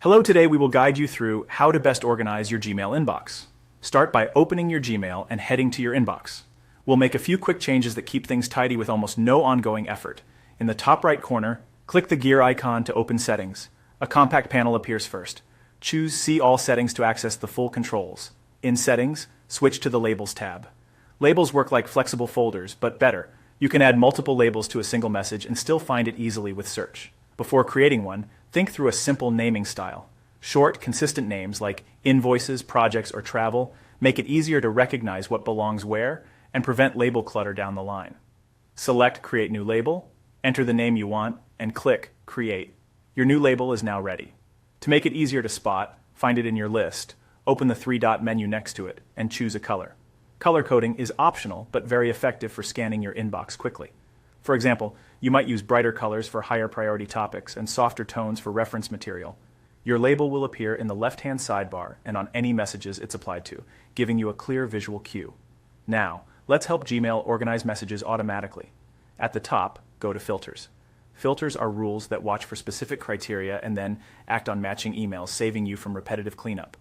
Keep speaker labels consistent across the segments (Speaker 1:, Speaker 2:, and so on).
Speaker 1: Hello, today we will guide you through how to best organize your Gmail inbox. Start by opening your Gmail and heading to your inbox. We'll make a few quick changes that keep things tidy with almost no ongoing effort. In the top right corner, click the gear icon to open settings. A compact panel appears first. Choose See All Settings to access the full controls. In Settings, switch to the Labels tab. Labels work like flexible folders, but better. You can add multiple labels to a single message and still find it easily with search. Before creating one, think through a simple naming style. Short, consistent names like invoices, projects, or travel make it easier to recognize what belongs where and prevent label clutter down the line. Select Create New Label, enter the name you want, and click Create. Your new label is now ready. To make it easier to spot, find it in your list, open the three-dot menu next to it, and choose a color. Color coding is optional, but very effective for scanning your inbox quickly. For example, you might use brighter colors for higher priority topics and softer tones for reference material. Your label will appear in the left-hand sidebar and on any messages it's applied to, giving you a clear visual cue. Now, let's help Gmail organize messages automatically. At the top, go to Filters. Filters are rules that watch for specific criteria and then act on matching emails, saving you from repetitive cleanup.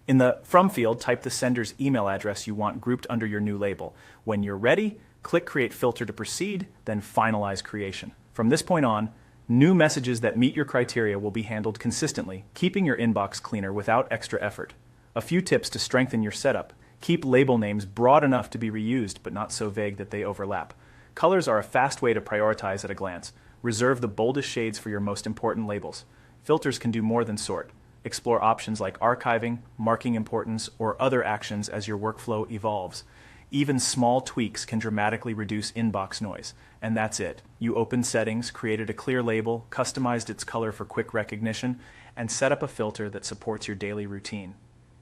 Speaker 1: In the From field, type the sender's email address you want grouped under your new label. When you're ready, click Create Filter to proceed, then finalize creation. From this point on, new messages that meet your criteria will be handled consistently, keeping your inbox cleaner without extra effort. A few tips to strengthen your setup. Keep label names broad enough to be reused, but not so vague that they overlap. Colors are a fast way to prioritize at a glance. Reserve the boldest shades for your most important labels. Filters can do more than sort. Explore options like archiving, marking importance, or other actions as your workflow evolves. Even small tweaks can dramatically reduce inbox noise. And that's it. You opened Settings, created a clear label, customized its color for quick recognition, and set up a filter that supports your daily routine.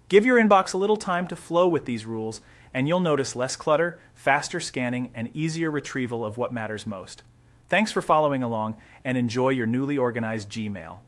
Speaker 1: Give your inbox a little time to flow with these rules, and you'll notice less clutter, faster scanning, and easier retrieval of what matters most. Thanks for following along, and enjoy your newly organized Gmail.